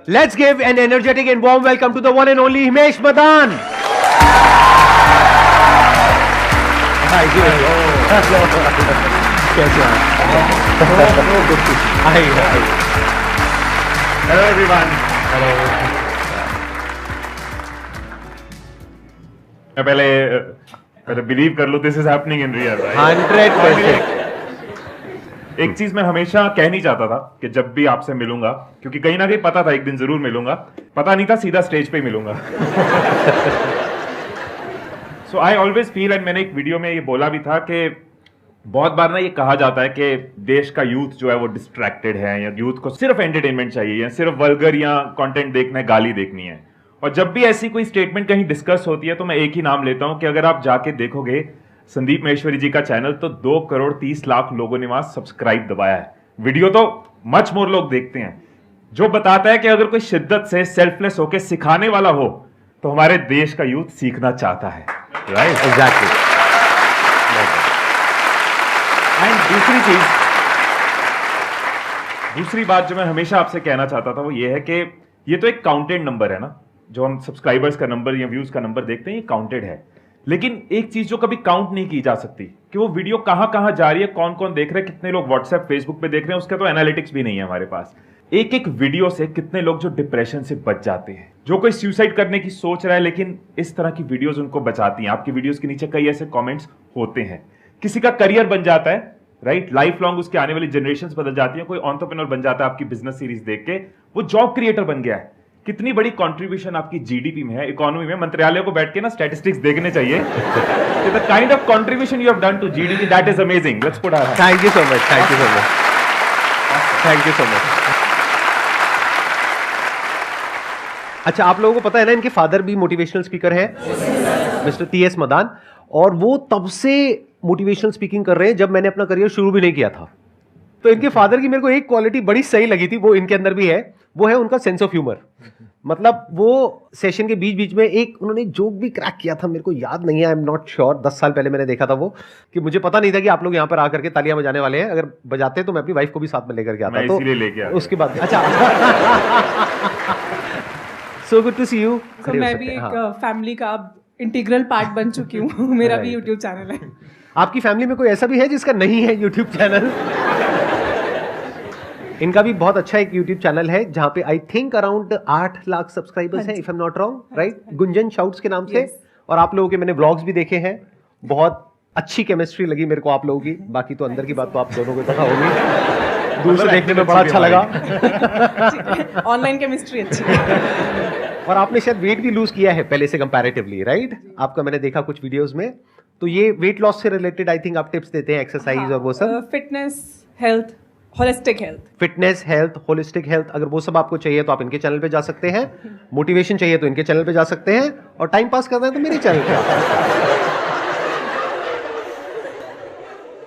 Let's give an energetic and warm welcome to the one and only Himesh Madan. Hi, Hello everyone. Hello. मैं पहले believe कर लूं this is happening in real right 100%. एक चीज मैं हमेशा कहनी चाहता था कि जब भी आपसे मिलूंगा, क्योंकि कहीं ना कहीं पता था एक दिन जरूर मिलूंगा, पता नहीं था सीधा स्टेज पे ही मिलूंगा. सो आई ऑलवेज फील, एंड मैंने एक वीडियो में ये बोला भी था कि बहुत बार ना ये कहा जाता है कि देश का यूथ जो है वो डिस्ट्रैक्टेड है, या यूथ को सिर्फ एंटरटेनमेंट चाहिए, या सिर्फ वल्गर या कंटेंट देखना है, गाली देखनी है. और जब भी ऐसी कोई स्टेटमेंट कहीं डिस्कस होती है तो मैं एक ही नाम लेता हूं कि अगर आप जाके देखोगे संदीप महेश्वरी जी का चैनल, तो 2,30,00,000 लोगों ने वहां सब्सक्राइब दबाया है. वीडियो तो मच मोर लोग देखते हैं, जो बताता है कि अगर कोई शिद्दत से सेल्फलेस होकर सिखाने वाला हो तो हमारे देश का यूथ सीखना चाहता है. Right, Exactly. एंड दूसरी बात जो मैं हमेशा आपसे कहना चाहता था वो ये है कि ये तो एक काउंटेड नंबर है ना, जो हम सब्सक्राइबर्स का नंबर या व्यूज का नंबर देखते हैं, ये काउंटेड है. लेकिन एक चीज जो कभी काउंट नहीं की जा सकती कि वो वीडियो कहां कहां जा रही है, कौन कौन देख रहे हैं, कितने लोग व्हाट्सएप फेसबुक पे देख रहे हैं, उसका तो एनालिटिक्स भी नहीं है हमारे पास. एक एक वीडियो से कितने लोग जो डिप्रेशन से बच जाते हैं, जो कोई सुसाइड करने की सोच रहा है, लेकिन इस तरह की वीडियोस उनको बचाती हैं. आपकी वीडियोस के नीचे कई ऐसे कमेंट्स होते हैं, किसी का करियर बन जाता है, राइट, लाइफ लॉन्ग उसके आने वाली जनरेशंस बदल जाती है, कोई एंटरप्रेन्योर बन जाता है आपकी बिजनेस सीरीज देख के, वो जॉब क्रिएटर बन गया है. कितनी बड़ी कंट्रीब्यूशन आपकी जीडीपी में है, इकोनॉमी में. मंत्रालय को बैठ के ना स्टैटिस्टिक्स देखने चाहिए. The kind of contribution you have done to GDP, that is amazing. Let's put our Thank you so much. Thank you so much. Thank you so much. अच्छा, आप लोगों को पता है ना, इनके फादर भी मोटिवेशनल स्पीकर हैं, मिस्टर टीएस मदान, और वो तब से मोटिवेशनल स्पीकिंग कर रहे हैं जब मैंने अपना करियर शुरू भी नहीं किया था. तो इनके फादर की मेरे को एक क्वालिटी बड़ी सही लगी थी, वो इनके अंदर भी है, वो है उनका सेंस ऑफ ह्यूमर. मतलब वो सेशन के बीच बीच में एक उन्होंने जोक भी क्रैक किया था, मेरे को याद नहीं है, आई एम नॉट श्योर, 10 साल पहले मैंने देखा था वो, कि मुझे पता नहीं था कि आप लोग यहाँ पर आकर के तालियां बजाने वाले हैं. अगर बजाते तो मैं अपनी वाइफ को भी साथ में लेकर के आता. मैं इसीलिए लेके आया. उसके बाद अच्छा. So good to see you. मैं भी एक फैमिली का इंटीग्रल पार्ट बन चुकी हूँ. मेरा भी यूट्यूब चैनल है. आपकी फैमिली में कोई ऐसा भी है जिसका नहीं है यूट्यूब चैनल? इनका भी बहुत अच्छा एक यूट्यूब चैनल है जहां पे I think around 8 lakh subscribers हैं, if I am not wrong, right, Gunjan Shouts के नाम से. और आप लोगों के मैंने व्लॉग्स भी देखे हैं, बहुत अच्छी केमिस्ट्री लगी मेरे को आप लोगों की. बाकी तो अंदर की बात तो आप दोनों को पता होगी, दूर से देखने में बड़ा अच्छा लगा. ऑनलाइन केमिस्ट्री अच्छी है. और आपने शायद वेट भी लूज किया है पहले से कंपैरेटिवली, राइट? आपका मैंने देखा कुछ वीडियोस में. तो ये वेट लॉस से रिलेटेड आई थिंक आप टिप्स देते हैं, एक्सरसाइज और वो सब. Fitness, health, holistic health. Fitness, health, holistic health, अगर वो सब आपको चाहिए तो आप इनके चैनल पे जा सकते हैं. मोटिवेशन चाहिए तो इनके चैनल पे जा सकते हैं, और टाइम पास करना है तो मेरे चैनल पे.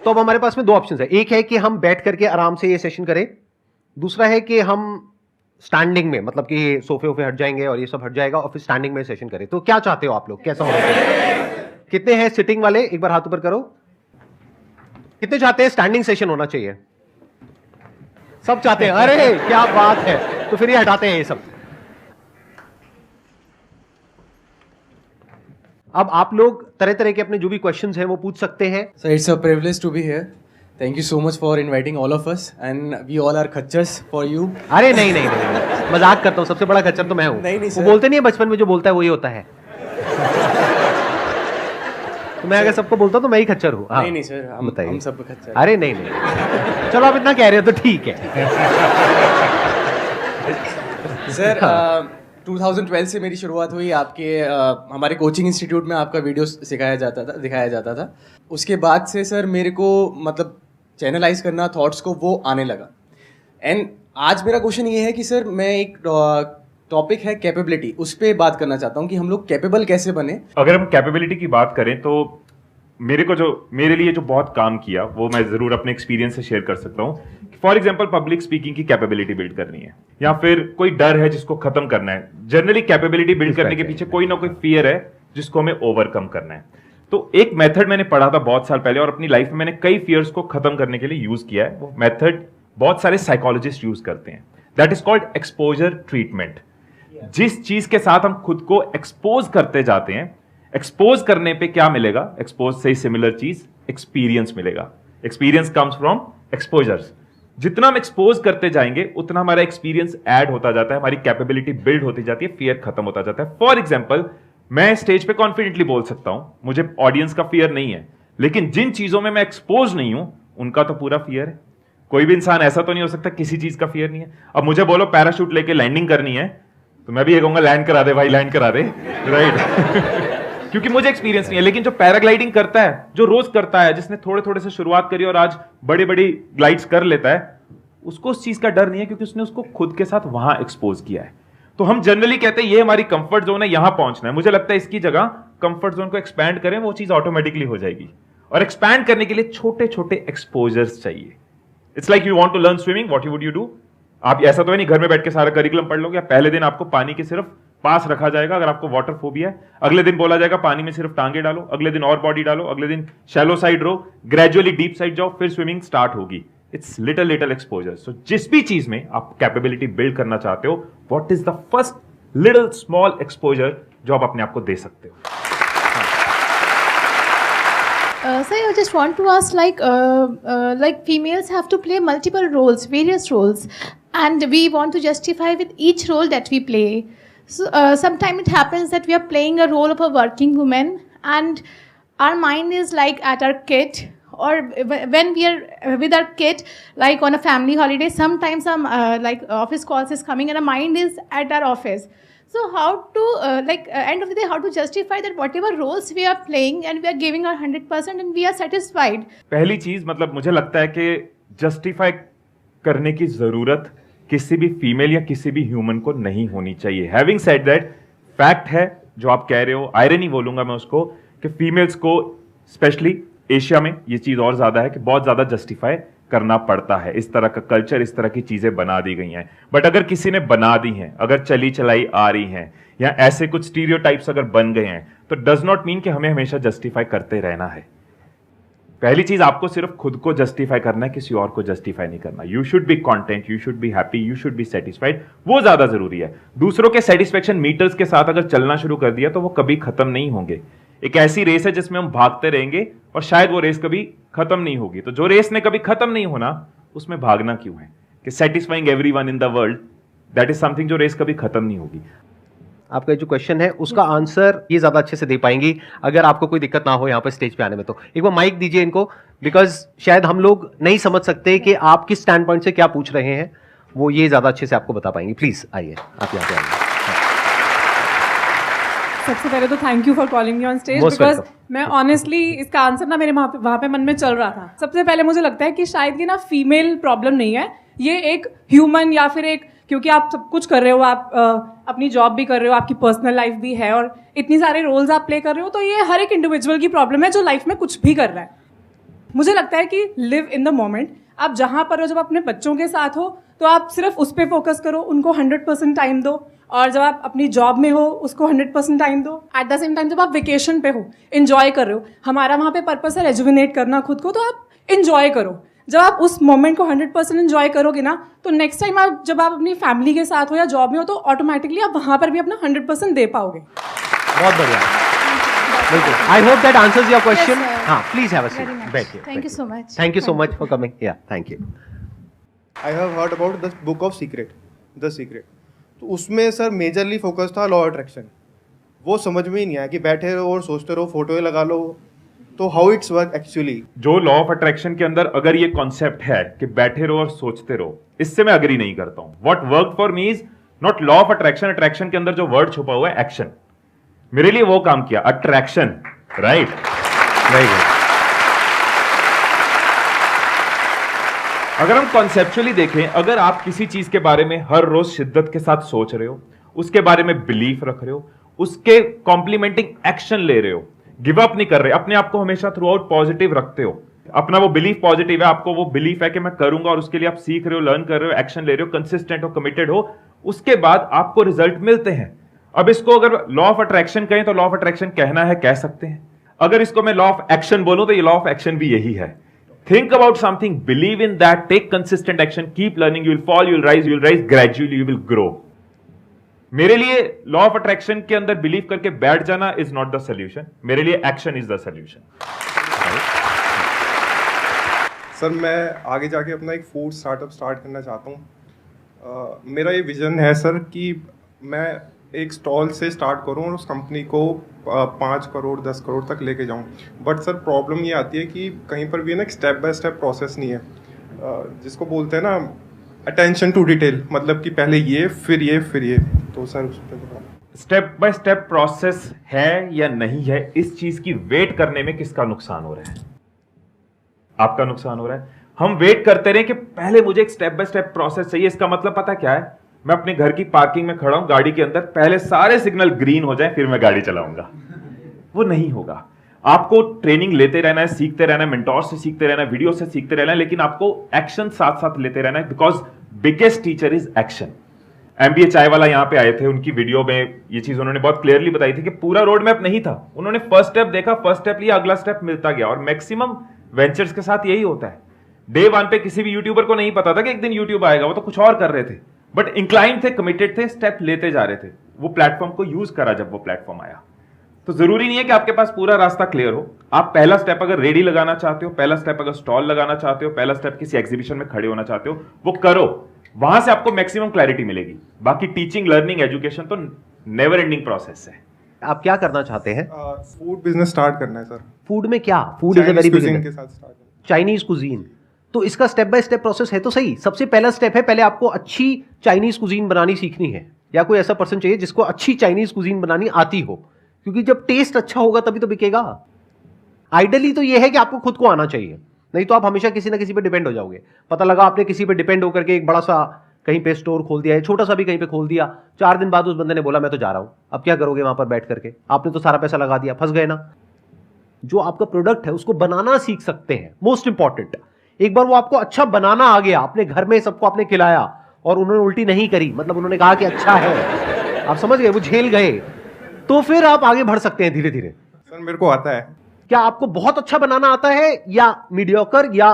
तो अब हमारे पास में 2 ऑप्शंस है. एक है कि हम बैठ करके आराम से ये सेशन करें, दूसरा है कि हम स्टैंडिंग में, मतलब कि सोफे वोफे हट जाएंगे और ये सब हट जाएगा और फिर स्टैंडिंग में सेशन करें. तो क्या चाहते हो आप लोग, कैसा होना चाहिए? कितने हैं सिटिंग वाले, एक बार हाथ ऊपर करो. कितने चाहते हैं स्टैंडिंग सेशन होना चाहिए? सब चाहते हैं. अरे क्या बात है. तो फिर ये हटाते हैं ये सब. अब आप लोग तरह तरह के अपने जो भी क्वेश्चंस हैं वो पूछ सकते हैं. So it's a privilege to be here. Thank you so much for inviting all of us, and we all are खच्चर्स for you. अरे नहीं नहीं नहीं, मजाक करता हूँ. सबसे बड़ा खच्चर तो मैं हूँ. नहीं, वो सर. बोलते नहीं है बचपन में, जो बोलता है वही होता है. तो मैं अगर सबको बोलता हूँ तो मैं ही खच्चर हूँ. नहीं सर, हम सब खच्चर. अरे नहीं नहीं, चलो आप इतना कह रहे हो तो ठीक है. सर 2012 से मेरी शुरुआत हुई. आपके हमारे कोचिंग इंस्टीट्यूट में आपका वीडियो दिखाया जाता था. उसके बाद से सर मेरे को मतलब चैनलाइज करना थॉट्स को, वो आने लगा. एंड आज मेरा क्वेश्चन ये है कि सर मैं एक टॉपिक है कैपेबिलिटी, उस पर बात करना चाहता हूँ कि हम लोग कैपेबल कैसे बने. अगर हम कैपेबिलिटी की बात करें तो मेरे लिए जो बहुत काम किया वो मैं जरूर अपने एक्सपीरियंस से शेयर कर सकता हूँ. फॉर एग्जाम्पल पब्लिक स्पीकिंग की कैपेबिलिटी बिल्ड करनी है, या फिर कोई डर है जिसको खत्म करना है. जनरली कैपेबिलिटी बिल्ड करने के पीछे कोई ना कोई फियर है जिसको हमें ओवरकम करना है. तो एक मेथड मैंने पढ़ा था बहुत साल पहले, और अपनी लाइफ में मैंने कई फियर्स को खत्म करने के लिए यूज किया है. वो मेथड बहुत सारे साइकोलॉजिस्ट यूज करते हैं. That is called exposure treatment. जिस चीज के साथ हम खुद को एक्सपोज करते जाते हैं, एक्सपोज करने पे क्या मिलेगा? एक्सपोज से सिमिलर चीज एक्सपीरियंस मिलेगा। Experience comes from exposures. जितना हम एक्सपोज करते जाएंगे उतना हमारा एक्सपीरियंस ऐड होता जाता है, हमारी कैपेबिलिटी बिल्ड होती जाती है, फियर खत्म होता जाता है। फॉर एग्जाम्पल, मैं स्टेज पे कॉन्फिडेंटली बोल सकता हूं, मुझे ऑडियंस का फियर नहीं है, लेकिन जिन चीजों में मैं एक्सपोज नहीं हूं उनका तो पूरा फियर है। कोई भी इंसान ऐसा तो नहीं हो सकता किसी चीज का फियर नहीं है। अब मुझे बोलो पैराशूट लेके लैंडिंग करनी है, तो मैं भी ये कहूंगा लैंड करा दे भाई, लैंड करा दे, राइट? क्योंकि मुझे एक्सपीरियंस नहीं है। लेकिन जो पैराग्लाइडिंग करता है, जो रोज करता है, जिसने थोड़े थोड़े से शुरुआत करी और आज बड़ी बड़ी ग्लाइड्स कर लेता है, उसको उस चीज का डर नहीं है, क्योंकि उसने उसको खुद के साथ वहां एक्सपोज किया है। तो हम जनरली कहते हैं ये हमारी कंफर्ट जोन है, यहां पहुंचना है। मुझे लगता है इसकी जगह कंफर्ट जोन को एक्सपैंड करें, वो चीज ऑटोमेटिकली हो जाएगी। और एक्सपैंड करने के लिए छोटे छोटे एक्सपोजर्स चाहिए। It's like you want to learn swimming, what would you do? आप ऐसा तो है नहीं घर में बैठ के सारा करिकुलम पढ़ लोगे। पहले दिन आपको पानी के सिर्फ पास रखा जाएगा अगर आपको वाटर फोबिया है, अगले दिन बोला जाएगा पानी में सिर्फ टांगे डालो, अगले दिन और बॉडी डालो, अगले दिन शैलो साइड रो, ग्रेजुअली डीप साइड जाओ, फिर स्विमिंग स्टार्ट होगी। It's little little exposure. So जिस भी चीज में आप कैपेबिलिटी बिल्ड करना चाहते हो, what is the first little small exposure जो आप अपने आप को दे सकते हो? Sir, I just want to ask, like females have to play multiple roles, various roles, and we want to justify with each role that we play. So sometimes it happens that we are playing a role of a working woman, and our mind is like at our kid, or when we are with our kid, like on a family holiday. Sometimes some like office calls is coming, and our mind is at our office. So how to end of the day, how to justify that whatever roles we are playing and we are giving our 100% and we are satisfied? पहली चीज, मतलब मुझे लगता है कि justify करने की जरूरत किसी भी फीमेल या किसी भी ह्यूमन को नहीं होनी चाहिए। हैविंग सेड दैट, फैक्ट है जो आप कह रहे हो, आयरनी बोलूंगा मैं उसको, कि फीमेल्स को स्पेशली एशिया में ये चीज और ज्यादा है कि बहुत ज्यादा जस्टिफाई करना पड़ता है। इस तरह का कल्चर, इस तरह की चीजें बना दी गई हैं। बट अगर किसी ने बना दी हैं, अगर चली चलाई आ रही हैं, या ऐसे कुछ स्टीरियोटाइप्स अगर बन गए हैं, तो डज नॉट मीन कि हमें हमेशा जस्टिफाई करते रहना है। पहली चीज, आपको सिर्फ खुद को जस्टिफाई करना है, किसी और को जस्टिफाई नहीं करना। You should be content, you should be happy, you should be satisfied, वो ज्यादा जरूरी है। दूसरों के सेटिस्फेक्शन मीटर्स के साथ अगर चलना शुरू कर दिया तो वो कभी खत्म नहीं होंगे। एक ऐसी रेस है जिसमें हम भागते रहेंगे और शायद वो रेस कभी खत्म नहीं होगी। तो जो रेस ने कभी खत्म नहीं होना, उसमें भागना क्यों है? कि satisfying everyone in the world, that is something जो रेस कभी खत्म नहीं होगी। आपका जो क्वेश्चन है उसका आंसर ये ज्यादा अच्छे से दे पाएंगी अगर आपको कोई दिक्कत ना हो यहाँ पर स्टेज पे आने में। तो एक बार माइक दीजिए इनको, बिकॉज शायद हम लोग नहीं समझ सकते कि आप किस स्टैंड पॉइंट से क्या पूछ रहे हैं, वो ये ज्यादा अच्छे से आपको बता पाएंगे। प्लीज आइए, आप यहाँ पे आइए। सबसे पहले तो thank you for calling me on stage, because मैं ऑनेस्टली इसका आंसर ना मेरे वहाँ पे मन में चल रहा था। सबसे पहले मुझे लगता है कि शायद ये ना फीमेल प्रॉब्लम नहीं है, ये एक ह्यूमन या फिर एक, क्योंकि आप सब कुछ कर रहे हो, आप अपनी जॉब भी कर रहे हो, आपकी पर्सनल लाइफ भी है और इतनी सारे रोल्स आप प्ले कर रहे हो, तो ये हर एक इंडिविजुअल की प्रॉब्लम है जो लाइफ में कुछ भी कर रहा है। मुझे लगता है कि लिव इन द मोमेंट। आप जहाँ पर हो, जब अपने बच्चों के साथ हो तो आप सिर्फ उस पर फोकस करो, उनको 100% टाइम दो, और जब आप अपनी जॉब में हो उसको 100% टाइम दो। एट द सेम टाइम जब आप वेकेशन पे हो, एंजॉय कर रहे हो, हमारा वहाँ पे पर्पस है रेजुविनेट करना खुद को, तो आप एंजॉय करो। जब आप उस मोमेंट को 100% एंजॉय करोगे ना, तो नेक्स्ट टाइम आप जब आप अपनी फैमिली के साथ हो या जॉब में हो, तो ऑटोमेटिकली आप वहाँ पर भी अपना 100% दे पाओगे। बहुत बढ़िया, बिल्कुल। I hope that answers your question. हाँ, प्लीज हैव अ सीट, बैठिए। Thank you so much. Thank you so much for coming. Yeah, thank you. I have heard about the book of secret, the secret. तो उसमें sir majorly focus था law attraction. वो समझ में ही नहीं आया कि बैठे रहो और सोचते रहो, फोटो लगा लो, तो हाउ इट्स वर्क एक्चुअली। जो लॉ ऑफ अट्रैक्शन के अंदर अगर ये कॉन्सेप्ट है कि बैठे रहो और सोचते रहो, इससे मैं अग्री नहीं करता हूं। What work for me is not law of attraction. Attraction के अंदर जो वर्ड छुपा हुआ है एक्शन, मेरे लिए वो काम किया, अट्रैक्शन, राइट? Very good. अगर हम कॉन्सेप्चुअली देखें, अगर आप किसी चीज के बारे में हर रोज शिद्दत के साथ सोच रहे हो, उसके बारे में बिलीफ रख रहे हो, उसके कॉम्प्लीमेंटिंग एक्शन ले रहे हो, गिव अप नहीं कर रहे, अपने आप को हमेशा थ्रू आउट पॉजिटिव रखते हो, अपना वो बिलीफ पॉजिटिव है, आपको वो बिलीफ है कि मैं करूंगा, और उसके लिए आप सीख रहे हो, लर्न कर रहे हो, एक्शन ले रहे हो, कंसिस्टेंट हो, कमिटेड हो, उसके बाद आपको रिजल्ट मिलते हैं। अब इसको अगर लॉ ऑफ अट्रैक्शन कहें तो लॉ ऑफ अट्रैक्शन कहना है, कह सकते हैं। अगर इसको मैं लॉ ऑफ एक्शन बोलूं तो ये लॉ ऑफ एक्शन भी यही है Think about something, believe in that, take consistent action, keep learning, you will fall, you will rise, gradually you will grow. मेरे लिए लॉ ऑफ अट्रैक्शन के अंदर बिलीव करके बैठ जाना इज नॉट द सोल्यूशन, मेरे लिए action is the solution. Sir मैं आगे जाके अपना एक फूड स्टार्टअप स्टार्ट करना चाहता हूँ। मेरा ये विजन है सर कि मैं एक स्टॉल से स्टार्ट करूँ और उस कंपनी को 5 करोड़ 10 करोड़ तक लेके जाऊँ। बट सर प्रॉब्लम ये आती है कि कहीं पर भी ना एक स्टेप बाय स्टेप प्रोसेस नहीं है, जिसको बोलते हैं ना अटेंशन टू डिटेल, मतलब कि पहले ये फिर ये फिर ये। तो सर उस पर स्टेप बाय स्टेप प्रोसेस है या नहीं है, इस चीज की वेट करने में किसका नुकसान हो रहा है? आपका नुकसान हो रहा है। हम वेट करते रहे कि पहले मुझे एक स्टेप बाय स्टेप प्रोसेस चाहिए। इसका मतलब पता क्या है? मैं अपने घर की पार्किंग में खड़ा हूं, गाड़ी के अंदर, पहले सारे सिग्नल ग्रीन हो जाए फिर मैं गाड़ी चलाऊंगा। वो नहीं होगा। आपको ट्रेनिंग लेते रहना है, सीखते रहना है, मेंटोर से सीखते रहना है, वीडियो से सीखते रहना है, लेकिन आपको एक्शन साथ साथ लेते रहना है, because biggest teacher is action. MBA चाय वाला यहां पे आए थे, उनकी वीडियो में ये चीज उन्होंने बहुत क्लियरली बताई थी कि पूरा रोड मैप नहीं था, उन्होंने फर्स्ट स्टेप देखा, फर्स्ट स्टेप लिया, अगला स्टेप मिलता गया। और मैक्सिमम वेंचर्स के साथ यही होता है। डे 1 पे किसी भी यूट्यूबर को नहीं पता था कि एक दिन यूट्यूब आएगा, वो तो कुछ और कर रहे थे, बट इंक्लाइंड थे, कमिटेड थे, स्टेप लेते जा रहे थे। वो प्लेटफॉर्म को यूज करा जब वो प्लेटफॉर्म आया। तो जरूरी नहीं है कि आपके पास पूरा रास्ता क्लियर हो। आप पहला स्टेप अगर रेडी लगाना चाहते हो, पहला स्टेप अगर स्टॉल लगाना चाहते हो, पहला स्टेप किसी एग्जीबिशन में खड़े होना चाहते हो, वो करो, वहां से आपको मैक्सिमम क्लैरिटी मिलेगी। बाकी टीचिंग, लर्निंग, एजुकेशन तो नेवर एंडिंग प्रोसेस है। आप क्या करना चाहते हैं? फूड बिजनेस स्टार्ट करना है सर। फूड में क्या? Food is a very big के साथ स्टार्ट, चाइनीज कुजीन। तो इसका स्टेप बाय स्टेप प्रोसेस है तो सही। सबसे पहला स्टेप है, पहले आपको अच्छी चाइनीज कुजीन बनानी सीखनी है, या कोई ऐसा पर्सन चाहिए जिसको अच्छी चाइनीज कुजीन बनानी आती हो, क्योंकि जब टेस्ट अच्छा होगा तभी तो बिकेगा। आइडियली तो यह है कि आपको खुद को आना चाहिए, नहीं तो आप हमेशा किसी ना किसी पे डिपेंड हो जाओगे। पता लगा आपने किसी पे डिपेंड होकर के एक बड़ा सा कहीं पे स्टोर खोल दिया है, छोटा सा भी कहीं पे खोल दिया, 4 दिन बाद उस बंदे ने बोला मैं तो जा रहा हूं। अब क्या करोगे वहां पर बैठ करके? आपने तो सारा पैसा लगा दिया, फंस गए ना। जो आपका प्रोडक्ट है उसको बनाना सीख सकते हैं, मोस्ट इंपॉर्टेंट। एक बार वो आपको अच्छा बनाना आ गया, अपने घर में सबको आपने खिलाया और उन्होंने उल्टी नहीं करी, मतलब उन्होंने कहा कि अच्छा है, आप समझ गए, वो झेल गए, तो फिर आप आगे बढ़ सकते हैं धीरे धीरे। सर मेरे को आता है। क्या आपको बहुत अच्छा बनाना आता है या मीडियोकर या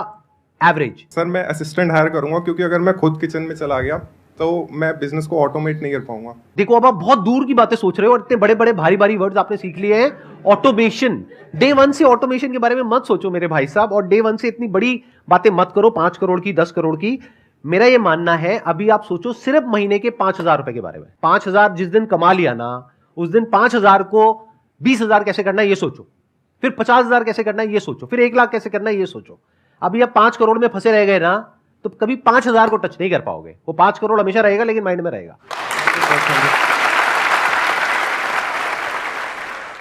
एवरेज? सर मैं असिस्टेंट हायर करूंगा, क्योंकि अगर मैं खुद किचन में चला गया तो मैं बिजनेस को ऑटोमेट नहीं कर पाऊंगा। देखो अब आप बहुत दूर की बातें सोच रहे हो और इतने बड़े बड़े भारी भारी वर्ड्स आपने सीख लिए हैं। ऑटोमेशन, डे 1 से ऑटोमेशन के बारे में मत सोचो मेरे भाई साहब, और डे 1 से इतनी बड़ी बातें मत करो, 5 करोड़ की, 10 करोड़ की। मेरा ये मानना है अभी आप सोचो सिर्फ महीने के 5,000 रुपए के बारे में। 5,000 जिस दिन कमा लिया ना, उस दिन 5,000 को 20,000 कैसे करना है ये सोचो, फिर 50,000 कैसे करना है ये सोचो, फिर 1 लाख कैसे करना है ये सोचो। अभी आप 5 करोड़ में फंसे रह गए ना, तो कभी 5,000 को टच नहीं कर पाओगे। वो 5 करोड़ हमेशा रहेगा, लेकिन माइंड में रहेगा।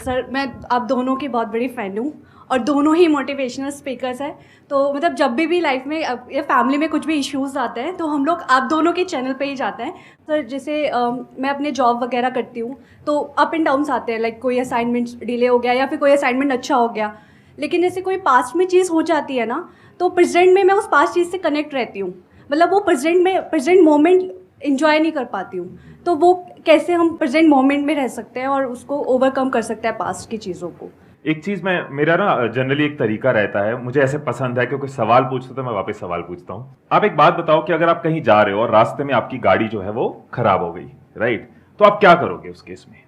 सर मैं आप दोनों की बहुत बड़ी फ़ैन हूँ और दोनों ही मोटिवेशनल स्पीकर्स हैं। तो मतलब जब भी लाइफ में या फैमिली में कुछ भी इश्यूज आते हैं तो हम लोग आप दोनों के चैनल पे ही जाते हैं। सर जैसे मैं अपने जॉब वगैरह करती हूँ तो अप एंड डाउन्स आते हैं, लाइक कोई असाइनमेंट डिले हो गया या फिर कोई असाइनमेंट अच्छा हो गया, लेकिन जैसे कोई पास्ट में चीज़ हो जाती है ना, तो प्रेजेंट में मैं उस पास्ट चीज़ से कनेक्ट रहती हूँ। मतलब वो प्रेजेंट मोमेंट इंजॉय नहीं कर पाती हूँ। तो वो कैसे हम प्रेजेंट मोमेंट में रह सकते हैं और उसको ओवरकम कर सकते हैं पास्ट की चीज़ों को? एक चीज मेरा ना जनरली एक तरीका रहता है, मुझे ऐसे पसंद है कि कोई सवाल पूछता तो मैं वापस सवाल पूछता हूँ। आप एक बात बताओ कि अगर आप कहीं जा रहे हो और रास्ते में आपकी गाड़ी जो है वो खराब हो गई, राइट, तो आप क्या करोगे उस केस में?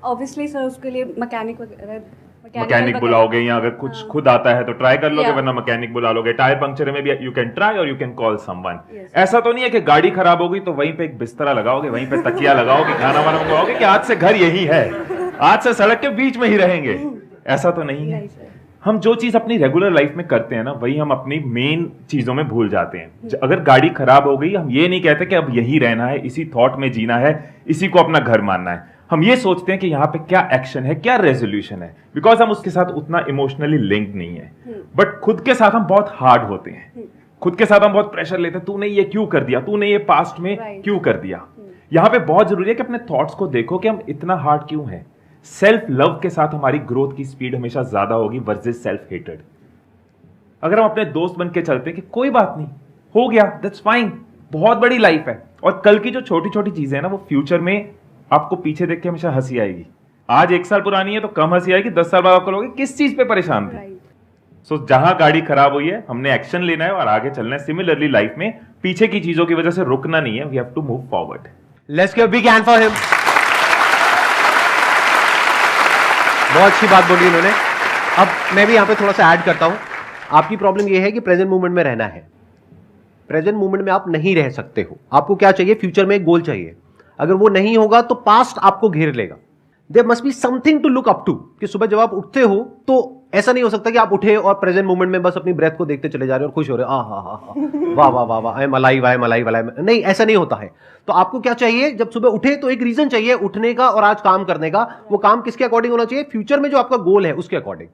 ऑब्वियसली सर उसके लिए मैकेनिक बुलाओगे, या अगर कुछ खुद आता है तो ट्राई कर लोगे, वरना मैकेनिक बुला लोगे। टायर पंक्चर में भी यू कैन ट्राई और यू कैन कॉल समवन। ऐसा तो नहीं है कि गाड़ी खराब हो गई तो वहीं पे एक बिस्तरा लगाओगे, वहीं पे तकिया लगाओगे, खाना वाना मंगवाओगे कि आज से घर यही है, आज से सड़क के बीच में ही रहेंगे। ऐसा तो नहीं है। हम जो चीज अपनी रेगुलर लाइफ में करते हैं ना, वही हम अपनी मेन चीजों में भूल जाते हैं। अगर गाड़ी खराब हो गई, हम ये नहीं कहते कि अब यही रहना है, इसी थॉट में जीना है, इसी को अपना घर मानना है। हम ये सोचते हैं कि यहाँ पे क्या एक्शन है, क्या रेजोल्यूशन है, बिकॉज हम उसके साथ उतना इमोशनली लिंक्ड नहीं है। बट खुद के साथ हम बहुत हार्ड होते हैं, खुद के साथ हम बहुत प्रेशर लेते हैं, तूने ये क्यों कर दिया, तूने ये पास्ट में क्यों कर दिया। यहाँ पे बहुत जरूरी है कि अपने थॉट्स को देखो कि हम इतना हार्ड क्यों हैं। सेल्फ लव के साथ हमारी ग्रोथ की स्पीड हमेशा ज्यादा होगी वर्सेस सेल्फ हेटेड। अगर हम अपने दोस्त बन के चलते हैं कि कोई बात नहीं, हो गया, दैट्स फाइन, बहुत बड़ी लाइफ है, और कल की जो छोटी छोटी चीजें हैं ना, वो फ्यूचर में आपको पीछे देख के हमेशा हंसी आएगी। आज 1 साल पुरानी है तो कम हंसी आएगी, 10 साल बाद आप कहोगे किस चीज पे परेशान थे। सो जहां गाड़ी खराब हुई है हमने एक्शन लेना है और आगे चलना है। सिमिलरली लाइफ में पीछे की चीजों की वजह से रुकना नहीं है, we have to move forward. Let's give a big hand for him. बहुत अच्छी बात बोली उन्होंने। अब मैं भी यहां पे थोड़ा सा ऐड करता हूं। आपकी प्रॉब्लम यह है कि प्रेजेंट मोमेंट में रहना है। प्रेजेंट मोमेंट में आप नहीं रह सकते हो। आपको क्या चाहिए? फ्यूचर में एक गोल चाहिए। अगर वो नहीं होगा तो पास्ट आपको घेर लेगा। There must be something to look up to, कि सुबह जब आप उठते हो तो ऐसा नहीं हो सकता कि आप उठे और प्रेजेंट मोमेंट में बस अपनी ब्रेथ को देखते चले जा रहे हो और खुश हो रहे हो, वाह वाह वाह वाह, I am alive, I am alive, alive. नहीं, ऐसा नहीं होता है। तो आपको क्या चाहिए? जब सुबह उठे तो एक रीजन चाहिए उठने का और आज काम करने का। वो काम किसके अकॉर्डिंग होना चाहिए? फ्यूचर में जो आपका गोल है उसके अकॉर्डिंग।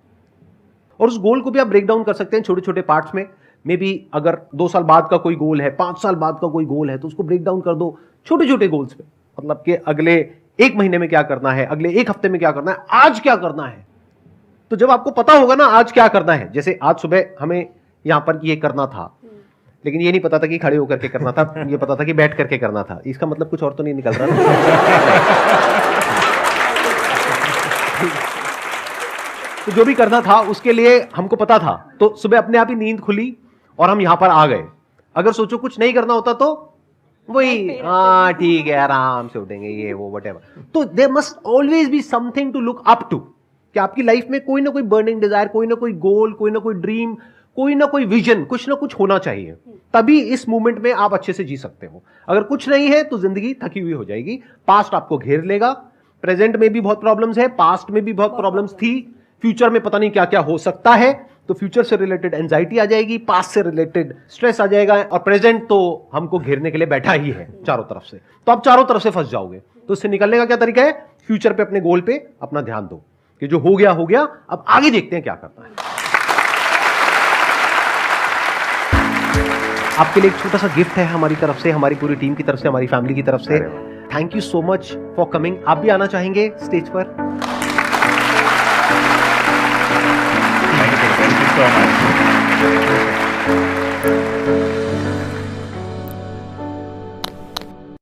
और उस गोल को भी आप ब्रेक डाउन कर सकते हैं छोटे छोटे पार्ट्स में। मे बी अगर 2 साल बाद का कोई गोल है, 5 साल बाद का कोई गोल है, तो उसको ब्रेक डाउन कर दो छोटे छोटे गोल्स पे। मतलब कि अगले 1 महीने में क्या करना है, अगले 1 हफ्ते में क्या करना है, आज क्या करना है। तो जब आपको पता होगा ना आज क्या करना है, जैसे आज सुबह हमें यहां पर ये करना था, लेकिन ये नहीं पता था कि खड़े होकर के करना था, ये पता था कि बैठ करके करना था। इसका मतलब कुछ और तो नहीं निकल रहा ना। तो जो भी करना था उसके लिए हमको पता था, तो सुबह अपने आप ही नींद खुली और हम यहां पर आ गए। अगर सोचो कुछ नहीं करना होता तो वही, हाँ ठीक है, आराम से उठेंगे, ये वो व्हाटएवर। तो there must always be something to look up to, कि आपकी लाइफ में कोई ना कोई बर्निंग डिजायर, कोई ना कोई गोल, कोई ना कोई ड्रीम, कोई ना कोई विजन, कुछ ना कुछ होना चाहिए। तभी इस मूवमेंट में आप अच्छे से जी सकते हो। अगर कुछ नहीं है तो जिंदगी थकी हुई हो जाएगी। पास्ट आपको घेर लेगा। प्रेजेंट में भी बहुत प्रॉब्लम्स है, पास्ट में भी बहुत प्रॉब्लम्स थी, फ्यूचर में पता नहीं क्या क्या हो सकता है। तो फ्यूचर से रिलेटेड एंजाइटी आ जाएगी, पास्ट से रिलेटेड स्ट्रेस आ जाएगा, और प्रेजेंट तो हमको घेरने के लिए बैठा ही है चारों तरफ से। तो आप चारों तरफ से फंस जाओगे। तो इससे निकलने का क्या तरीका है? फ्यूचर पे, अपने गोल पे अपना ध्यान दो कि जो हो गया हो गया, अब आगे देखते हैं क्या करना है। आपके लिए एक छोटा सा गिफ्ट है हमारी तरफ से, हमारी पूरी टीम की तरफ से, हमारी फैमिली की तरफ से। Thank you so much for coming. आप भी आना चाहेंगे स्टेज पर? Thank you so much.